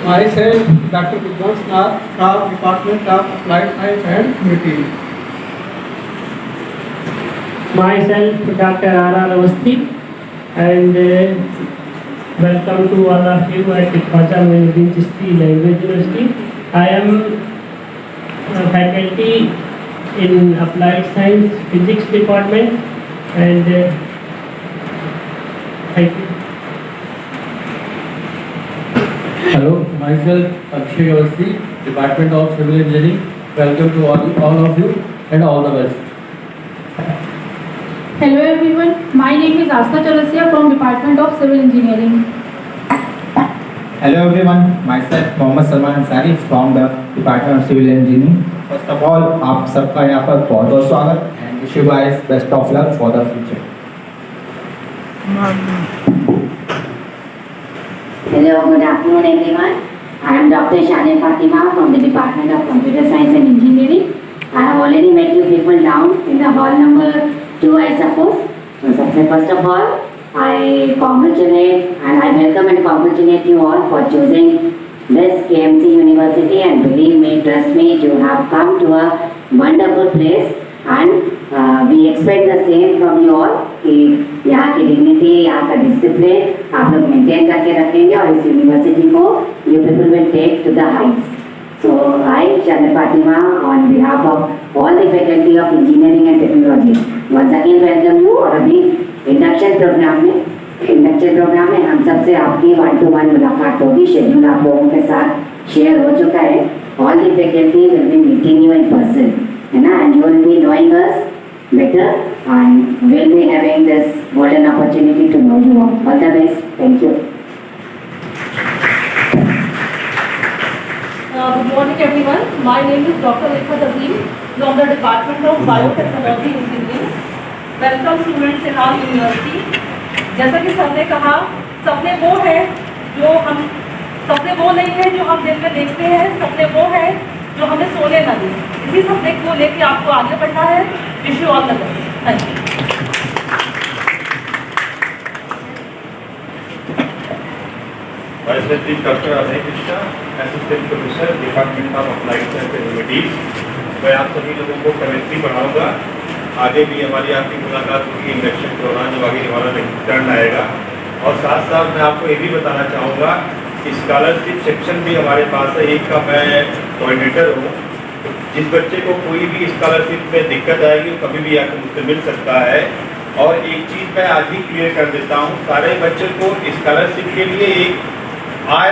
[SPEAKER 5] Myself, Dr. Vikrant Nath from Department of Applied Science and Humanities.
[SPEAKER 13] Myself, Dr. R.R. Awasthi, and welcome to all of you at Khwaja Muinuddin Chishti Language University. I am faculty in Applied Science Physics Department, and thank you.
[SPEAKER 8] Hello, myself Akshay Awasthi, Department of Civil Engineering. Welcome to all of you and all the best.
[SPEAKER 11] Hello everyone, my name is Asta Chaurasia from Department of Civil Engineering.
[SPEAKER 14] Hello everyone, myself Mohammad Salman Ansari from the Department of Civil Engineering. First of all, आप सबका यहाँ पर बहुत बहुत स्वागत and wish you guys best of luck for the future.
[SPEAKER 10] Hello, good afternoon everyone. I am Dr. Shania Fatima from the Department of Computer Science and Engineering. I have already met you people down in the hall number 2, I suppose. So first of all, I congratulate and I welcome and congratulate you all for choosing this KMC University, and believe me, trust me, you have come to a wonderful place, and we expect the same from you all कि यहाँ की dignity, यहाँ का discipline आप लोग maintain करके रखेंगे और इस यूनिवर्सिटी को you people will take to the heights. So I, Shania Fatima, on behalf of all the faculty of engineering and technology, once again welcome you. और अभी इंडक्शन प्रोग्राम में हम सबसे आपकी 1-to-1 मुलाकात होगी, शेड्यूल आप लोगों के साथ शेयर हो चुका है. All the faculty will be meeting you in person, है ना, and you will be knowing us better, and we'll be having this golden opportunity to know you all. All the best. Thank you.
[SPEAKER 11] Good morning everyone, my name is Dr. Rifat Azim from the Department of Biotechnology Engineering. Welcome students in our university. जैसा कि सबने कहा, सपने वो है जो हम, सपने वो नहीं है जो हम दिल में देखते हैं, सपने वो है जो हमें सोने न दें. इसी सपने को लेकर आपको आगे बढ़ना है. Wish you all the best. Thank you.
[SPEAKER 15] Myself is Dr. Abhay Krishna, Assistant Professor, Department of Applied Science and Humanities. मैं आप सभी लोगों को केमिस्ट्री पढ़ाऊंगा. आगे भी हमारी आपकी मुलाकात होगी इंडक्शन के दौरान जब आगे हमारा टर्न आएगा. और साथ साथ मैं आपको ये भी बताना चाहूँगा कि स्कॉलरशिप सेक्शन भी हमारे पास है. एक का मैं कोऑर्डिनेटर हूँ. जिस बच्चे को कोई भी स्कॉलरशिप में दिक्कत आएगी वो कभी भी आकर मुझसे मिल सकता है. और एक चीज़ मैं आज ही क्लियर कर देता हूँ, सारे बच्चों को स्कॉलरशिप के लिए एक आय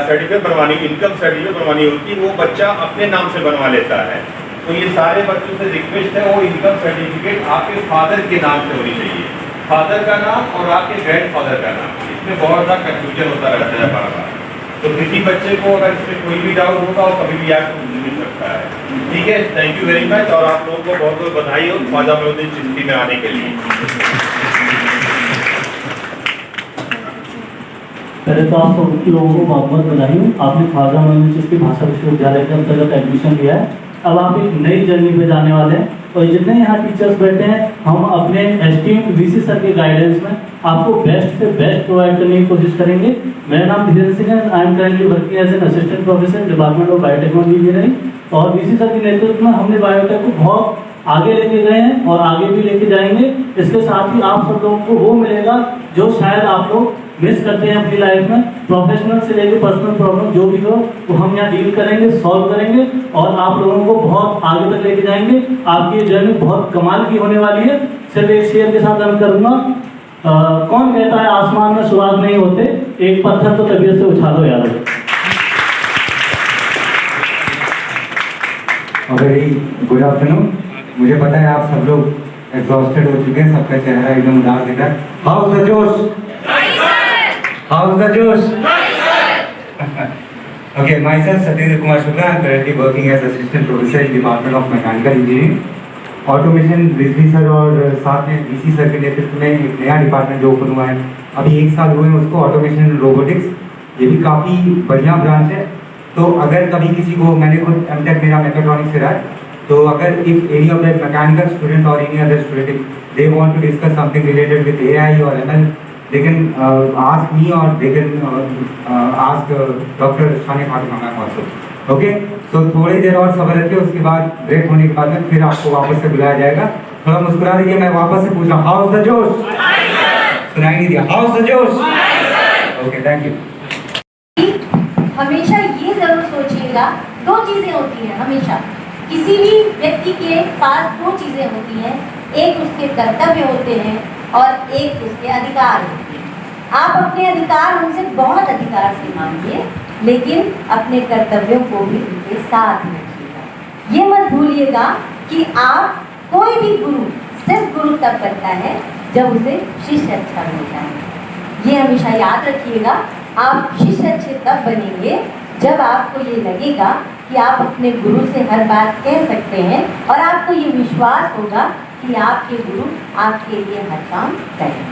[SPEAKER 15] सर्टिफिकेट बनवानी, इनकम सर्टिफिकेट बनवानी होती है. वो बच्चा अपने नाम से बनवा लेता है. तो ये सारे बच्चों से रिक्वेस्ट है, वो इनकम सर्टिफिकेट आपके फादर के नाम से होनी चाहिए. फादर का नाम और आपके ग्रैंडफादर का नाम, इसमें बहुत ज़्यादा कन्फ्यूजन होता रहता है बार बार. तो किसी बच्चे को अगर इसमें कोई भी डाउट होगा वो कभी भी आकर मिल सकता है. ठीक है, थैंक यू वेरी मच. और आप लोगों को बहुत बहुत बधाई हो ख्वाजा मुइनुद्दीन चिश्ती में आने के लिए.
[SPEAKER 16] पहले तो आप लोगों को बहुत बहुत बधाई हो. आपने ख्वाजा मुइनुद्दीन चिश्ती भाषा विश्वविद्यालय के अंतर्गत एडमिशन लिया है. अब आप एक नई जर्नी पे जाने वाले हैं और जितने यहाँ टीचर्स बैठे हैं, हम अपने एस्टीम्ड वीसी सर के गाइडेंस में आपको बेस्ट से बेस्ट प्रोवाइड करने की कोशिश करेंगे. मेरा नाम धीरेन्द्र सिंह है. I am currently working as an assistant professor department of biotechnology engineering. और वीसी सर के नेतृत्व में हमने बायोटेक को बहुत आगे लेके गए हैं और आगे भी लेके जाएंगे। इसके साथ ही आप सब लोगों को वो मिलेगा जो शायद आप लोग मिस करते हैं अपनी लाइफ में। प्रोफेशनल से लेकर पर्सनल प्रॉब्लम जो भी हो वो हम यहाँ डील करेंगे, सॉल्व करेंगे और आप लोगों को बहुत आगे तक लेके जाएंगे। आपकी जर्नी बहुत कमाल की होने वाली है। सिर्फ एक शेयर के साथ मैं करूँगा, कौन कहता है आसमान में सुराग नहीं होते, एक पत्थर तो तबीयत से उछालो यार।
[SPEAKER 17] Very good afternoon. मुझे पता है आप सब लोग एग्जॉस्टेड हो चुके हैं, सबका चेहरा एकदम उदास दिख रहा है। हाउस द जोश, हाउस द जोश। Okay, myself Satyendra Kumar Shukla. I am currently working as assistant professor in Department of Mechanical Engineering. Automation Rizvi sir और साथ में डीसी सर के नेतृत्व में एक नया डिपार्टमेंट जो ओपन हुआ है, अभी 1 साल हुए हैं उसको, ऑटोमेशन एंड रोबोटिक्स। ये भी काफ़ी बढ़िया ब्रांच है। तो अगर कभी किसी को, मैंने खुद एमटेक मेरा मैकेट्रॉनिक्स से रहा है, तो अगर if any of that mechanical student और any other student they want to discuss something related with AI और ML, they can ask me or they can ask Dr. Shane Fatima ma'am also. Okay? So थोड़ी देर और सब्र रखिए, उसके बाद break होने के बाद में फिर आपको वापस से बुलाया जाएगा। थोड़ा मुस्कुरा दीजिए। मैं वापस से पूछा, हाउस द जोश? सुनाई नहीं दिया, हाउस द जोश? Okay, thank you.
[SPEAKER 4] हमेशा ये जरूर सोचिएगा, 2 चीजें होती हैं हमेशा। किसी भी व्यक्ति के पास 2 चीजें होती हैं, एक उसके कर्तव्य होते हैं और एक उसके अधिकार होते हैं। आप अपने अधिकार उनसे बहुत अधिकार से मांगिए, लेकिन अपने कर्तव्यों को भी उनके साथ रखिएगा। ये मत भूलिएगा कि आप, कोई भी गुरु सिर्फ गुरु तब करता है जब उसे शिष्य अच्छा मिलता है। ये हमेशा याद रखिएगा। आप शिष्य अच्छे तब बनेंगे जब आपको ये लगेगा कि आप अपने गुरु से हर बात कह सकते हैं और आपको ये विश्वास होगा कि आपके गुरु आपके लिए हर काम करें।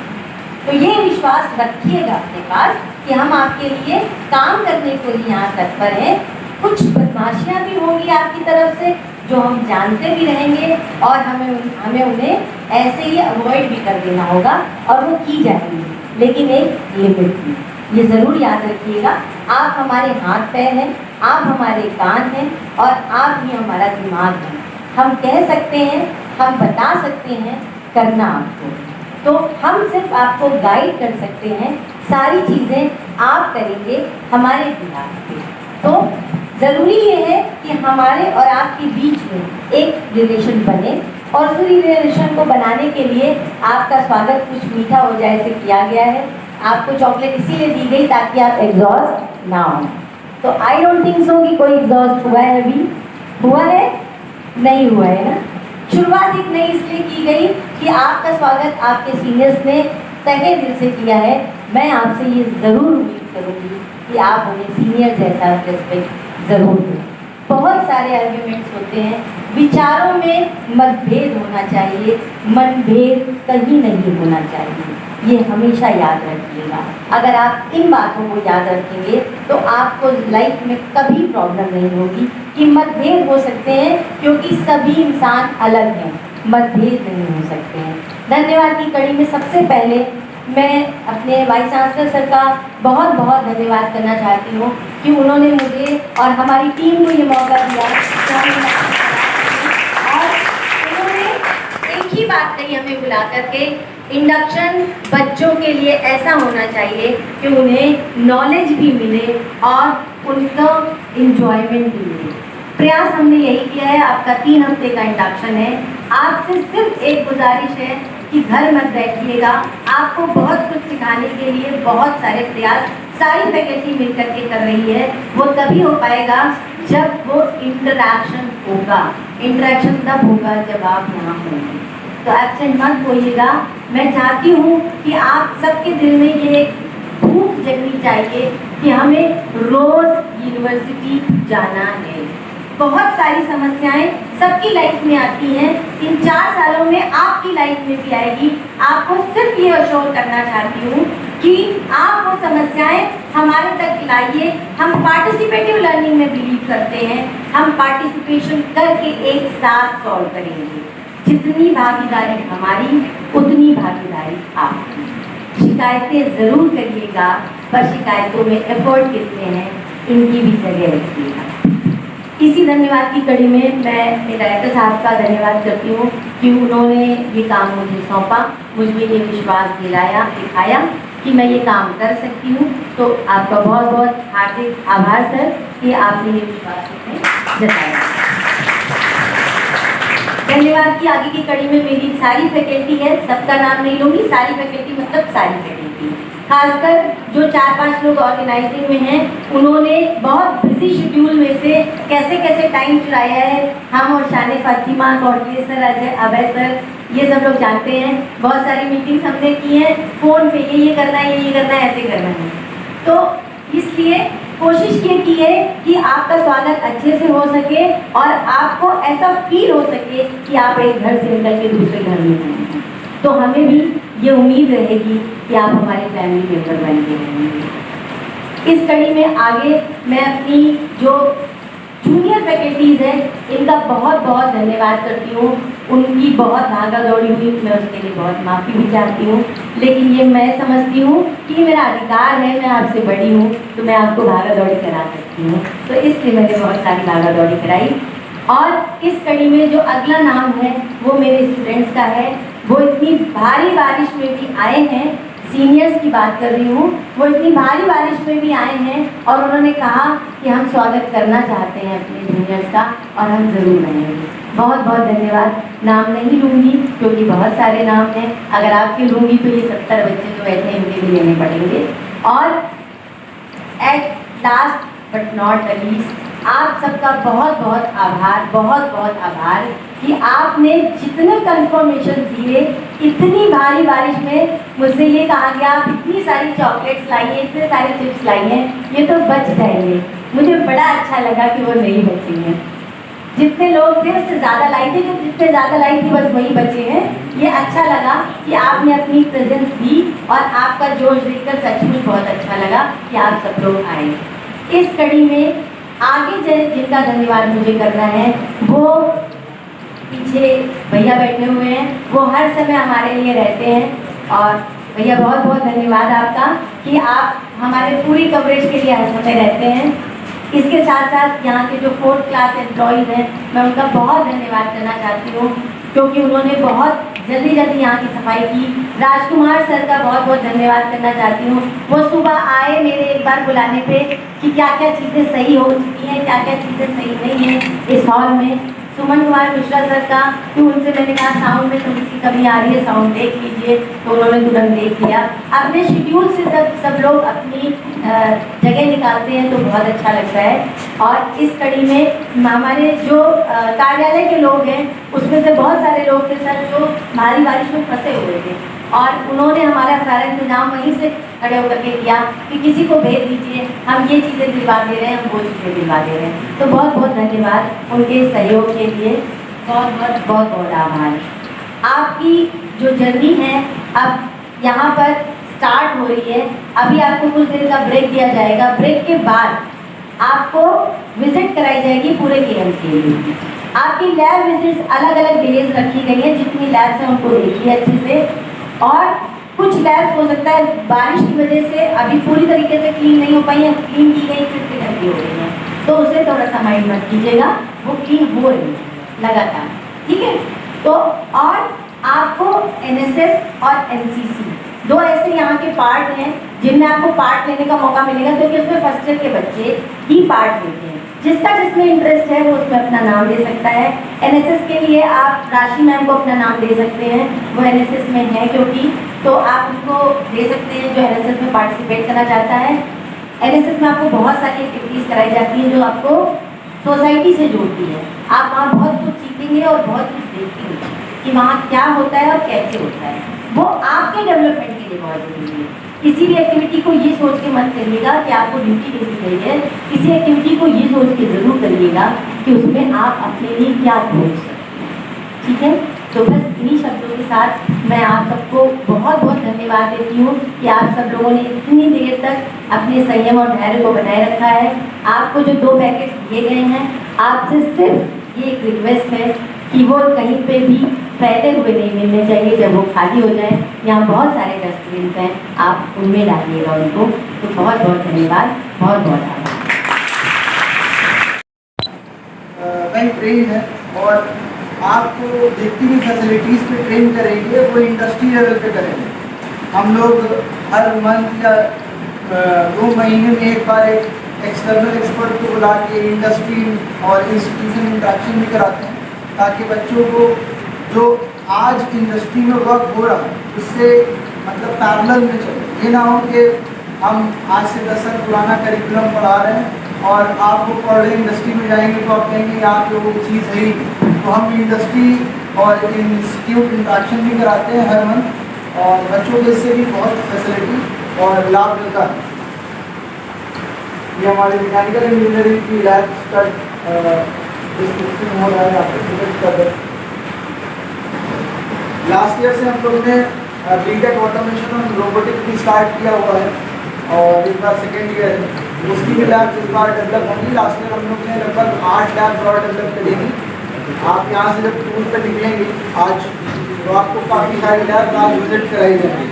[SPEAKER 4] तो ये विश्वास रखिएगा अपने पास कि हम आपके लिए काम करने को ही यहाँ तत्पर हैं। कुछ बदमाशियाँ भी होंगी आपकी तरफ से जो हम जानते भी रहेंगे और हमें उन्हें ऐसे ही अवॉइड भी कर देना होगा और वो की जाएंगी, लेकिन एक लिमिट में। ये ज़रूर याद रखिएगा, आप हमारे हाथ पैर हैं, आप हमारे कान हैं और आप ही हमारा दिमाग है। हम कह सकते हैं, हम बता सकते हैं, करना आपको। तो हम सिर्फ आपको गाइड कर सकते हैं, सारी चीज़ें आप करेंगे हमारे बिहार पे। तो ज़रूरी ये है कि हमारे और आपके बीच में एक रिलेशन बने और उस रिलेशन को बनाने के लिए आपका स्वागत कुछ मीठा हो जाए ऐसे किया गया है। आपको चॉकलेट इसीलिए दी गई ताकि आप एग्जॉस्ट ना हो। तो आई डोंट थिंक सो कि कोई एग्जॉस्ट हुआ है, अभी हुआ है? नहीं हुआ है ना। शुरुआत एक नई इसलिए की गई कि आपका स्वागत आपके सीनियर्स ने तहे दिल से किया है। मैं आपसे ये ज़रूर उम्मीद करूँगी कि आप उन्हें सीनियर जैसा रिस्पेक्ट ज़रूर दें। बहुत सारे आर्ग्यूमेंट्स होते हैं, विचारों में मतभेद होना चाहिए, मनभेद कहीं नहीं होना चाहिए। ये हमेशा याद रखिएगा। अगर आप इन बातों को याद रखेंगे तो आपको लाइफ में कभी प्रॉब्लम नहीं होगी कि मतभेद हो सकते हैं, क्योंकि सभी इंसान अलग हैं, मतभेद नहीं हो सकते हैं। धन्यवाद की कड़ी में सबसे पहले मैं अपने वाइस चांसलर सर का बहुत बहुत धन्यवाद करना चाहती हूँ कि उन्होंने मुझे और हमारी टीम को ये मौका दिया। और उन्होंने एक ही बात कही हमें बुला करके, इंडक्शन बच्चों के लिए ऐसा होना चाहिए कि उन्हें नॉलेज भी मिले और उनका इंजॉयमेंट भी मिले। प्रयास हमने यही किया है। आपका 3 हफ्ते का इंडक्शन है। आपसे सिर्फ एक गुजारिश है कि घर मत बैठिएगा। आपको बहुत कुछ सिखाने के लिए बहुत सारे प्रयास सारी फैकल्टी मिलकर के कर रही है। वो तभी हो पाएगा जब वो इंटरैक्शन होगा। इंटरैक्शन तब होगा जब आप यहाँ होंगे। तो एब्सेंट मत होइएगा। मैं चाहती हूँ कि आप सबके दिल में ये भूख जगनी चाहिए कि हमें रोज़ यूनिवर्सिटी जाना है। बहुत सारी समस्याएं सबकी लाइफ में आती हैं, इन 4 सालों में आपकी लाइफ में भी आएगी। आपको सिर्फ ये अश्योर करना चाहती हूँ कि आप वो समस्याएं हमारे तक लाइए। हम पार्टिसिपेटिव लर्निंग में बिलीव करते हैं। हम पार्टिसिपेशन करके एक साथ सॉल्व करेंगे। जितनी भागीदारी हमारी, उतनी भागीदारी आपकी। शिकायतें ज़रूर करिएगा, पर शिकायतों में एफर्ट कितने हैं इनकी भी जगह रखिएगा। इसी धन्यवाद की कड़ी में मैं डायरेक्टर साहब का धन्यवाद करती हूँ कि उन्होंने ये काम मुझे सौंपा, मुझ में ये विश्वास दिखाया कि मैं ये काम कर सकती हूँ। तो आपका बहुत बहुत हार्दिक आभार सर कि आपने ये विश्वास मुझमें जताया। धन्यवाद की आगे की कड़ी में मेरी सारी फैकल्टी है, सबका नाम नहीं लूँगी, सारी फैकल्टी मतलब सारी फैकल्टी, खासकर जो 4-5 लोग ऑर्गेनाइजिंग में हैं, उन्होंने बहुत बिजी शेड्यूल में से कैसे कैसे टाइम चुराया है। हम और शाने फातिमा, कौटिल्य सर, अजय, अभय सर, ये सब लोग जानते हैं। बहुत सारी मीटिंग्स हमने की हैं फ़ोन पे, ये करना है, ये करना है, ऐसे करना है। तो इसलिए कोशिश ये की है कि आपका स्वागत अच्छे से हो सके और आपको ऐसा फील हो सके कि आप एक घर से निकल के दूसरे घर में हैं। तो हमें भी ये उम्मीद रहेगी कि आप हमारे फैमिली मेम्बर बन के रहेंगे। इस कड़ी में आगे मैं अपनी जो जूनियर फैकल्टीज़ हैं, इनका बहुत बहुत धन्यवाद करती हूँ। उनकी बहुत भागा दौड़ी हुई, मैं उसके लिए बहुत माफ़ी भी चाहती हूँ, लेकिन ये मैं समझती हूँ कि मेरा अधिकार है, मैं आपसे बड़ी हूँ तो मैं आपको भागा दौड़ी करा सकती हूँ। तो इसलिए मैंने बहुत सारी भागा दौड़ी कराई। और इस कड़ी में जो अगला नाम है वो मेरे स्टूडेंट्स का है। वो इतनी भारी बारिश में भी आए हैं, सीनियर्स की बात कर रही हूँ, वो इतनी भारी बारिश में भी आए हैं और उन्होंने कहा कि हम स्वागत करना चाहते हैं अपने जूनियर्स का और हम ज़रूर रहेंगे। बहुत बहुत धन्यवाद। नाम नहीं लूँगी क्योंकि बहुत सारे नाम हैं, अगर आपके लूँगी तो ये 70 बच्चे जो बैठे हैं इनके भी लेने पड़ेंगे। और at last but not the least, आप सबका बहुत बहुत आभार, बहुत बहुत आभार कि आपने जितने कंफर्मेशन दिए, इतनी भारी बारिश में मुझसे ये कहा गया आप इतनी सारी चॉकलेट्स लाई हैं, इतने सारे चिप्स लाई हैं, ये तो बच जाएंगे। मुझे बड़ा अच्छा लगा कि वो नहीं बचेंगे। जितने लोग थे उससे ज़्यादा लाई थी, जो जितने ज़्यादा लाई थी बस वही बचे हैं। ये अच्छा लगा कि आपने अपनी प्रेजेंस दी और आपका जोश देखकर सचमुच बहुत अच्छा लगा कि आप सब लोग आए। इस कड़ी में आगे जिनका धन्यवाद मुझे करना है वो पीछे भैया बैठे हुए हैं, वो हर समय हमारे लिए रहते हैं। और भैया बहुत बहुत धन्यवाद आपका कि आप हमारे पूरी कवरेज के लिए हर समय रहते हैं। इसके साथ साथ यहाँ के जो 4th क्लास एम्प्लॉयज़ हैं, मैं उनका बहुत धन्यवाद करना चाहती हूँ क्योंकि उन्होंने बहुत जल्दी यहाँ की सफाई की। राजकुमार सर का बहुत बहुत धन्यवाद करना चाहती हूँ। वो सुबह आए मेरे एक बार बुलाने पे कि क्या क्या चीज़ें सही हो चुकी हैं, क्या क्या चीज़ें सही नहीं हैं इस हॉल में। सुमन कुमार मिश्रा सर का, तो उनसे मैंने कहा साउंड में थोड़ी सी कमी आ रही है, साउंड देख लीजिए, तो उन्होंने तुरंत देख लिया। अपने शेड्यूल से जब सब लोग अपनी जगह निकालते हैं तो बहुत अच्छा लगता है। और इस कड़ी में हमारे जो कार्यालय के लोग हैं उसमें से बहुत सारे लोग थे सर जो भारी बारिश में फंसे हुए थे और उन्होंने हमारा सारा इंतजाम वहीं से खड़े होकर के किया कि किसी को भेज दीजिए, हम ये चीज़ें दिलवा दे रहे हैं, हम वो चीज़ें दिलवा दे रहे हैं। तो बहुत बहुत धन्यवाद उनके सहयोग के लिए, बहुत बहुत बहुत बहुत आभार। आपकी जो जर्नी है अब यहाँ पर स्टार्ट हो रही है। अभी आपको कुछ देर का ब्रेक दिया जाएगा, ब्रेक के बाद आपको विजिट कराई जाएगी पूरे KMC में। आपकी लैब विजिट्स अलग अलग डेज रखी गई हैं, जितनी लैब्स हैं उनको देखिए अच्छे से। और कुछ लैब्स हो सकता है बारिश की वजह से अभी पूरी तरीके से क्लीन नहीं हो पाई हैं, क्लीन की गई फिर से गंदी हो गई हैं, तो उसे थोड़ा सा माइंड मत कीजिएगा, वो क्लीन हो रही है लगातार, ठीक है। तो और आपको NSS और NCC दो ऐसे यहाँ के पार्ट हैं जिनमें आपको पार्ट लेने का मौका मिलेगा, क्योंकि उसमें फर्स्ट ईयर के बच्चे ही पार्ट लेते हैं। जिसका जिसमें इंटरेस्ट है वो उसमें अपना नाम दे सकता है। NSS के लिए आप राशि मैम को अपना नाम दे सकते हैं, वो NSS में है क्योंकि, तो आप उनको दे सकते हैं जो NSS में पार्टिसिपेट करना चाहता है। NSS में आपको बहुत सारी एक्टिविटीज़ कराई जाती हैं जो आपको सोसाइटी से जोड़ती है। आप वहाँ बहुत कुछ सीखेंगे और बहुत कुछ देखेंगे कि वहाँ क्या होता है और कैसे होता है, वो आपके डेवलपमेंट के लिए बहुत ज़रूरी है। किसी भी एक्टिविटी को ये सोच के मत करिएगा कि आपको ड्यूटी दे दी गई है, किसी एक्टिविटी को ये सोच के ज़रूर करिएगा कि उसमें आप अपने लिए क्या खोज सकते हैं, ठीक है। तो बस इन्हीं शब्दों के साथ मैं आप सबको बहुत बहुत धन्यवाद देती हूँ कि आप सब लोगों ने इतनी देर तक अपने संयम और धैर्य को बनाए रखा है। आपको जो 2 पैकेट्स दिए गए हैं, आपसे सिर्फ ये एक रिक्वेस्ट है कि वो कहीं पे भी फैले हुए नहीं मिलने चाहिए। जब वो खाली हो जाए, यहाँ बहुत सारे डस्टबिन हैं, आप उनमें डालिएगा उनको। तो बहुत बहुत धन्यवाद, बहुत बहुत आभार।
[SPEAKER 6] वेल ट्रेन है और आपको जितनी भी फैसिलिटीज़ पे ट्रेन करेंगे वो इंडस्ट्री लेवल पे करेंगे। हम लोग हर मंथ या 2 महीने में एक बार एक एक्सटर्नल एक्सपर्ट को बुला के इंडस्ट्री और इंस्टीट्यूशन इंटरेक्शन भी कराते हैं, ताकि बच्चों को जो आज इंडस्ट्री में वर्क हो रहा है उससे मतलब पैरेलल में चले। ये ना हो कि हम आज से 10 साल पुराना करिकुलम पढ़ा रहे हैं और आप वो पढ़ रहे इंडस्ट्री में जाएंगे तो आप कहेंगे यहाँ पे वो चीज़ है ही। तो हम इंडस्ट्री और इंस्टीट्यूट इंटरेक्शन भी कराते हैं हर मंथ और बच्चों को इससे भी बहुत फैसिलिटी और लाभ मिलता है। ये हमारे मैकेनिकल इंजीनियरिंग की लैब स्टार्ट डिस्कशन हो रहा है, आपको प्रोजेक्ट कर रहे हैं। लास्ट ईयर से हम लोग ने बीटेक ऑटोमेशन और रोबोटिक्स भी स्टार्ट किया हुआ है और इस बार सेकेंड ईयर है, उसकी भी लैब इस बार डेवलप होंगी। लास्ट ईयर हम लोग ने लगभग 8 लैब और डेवलप करेंगी। आप यहाँ से जब टूर पर निकलेंगे आज तो आपको काफ़ी सारी लैब आज विजिट कराई जाएंगी।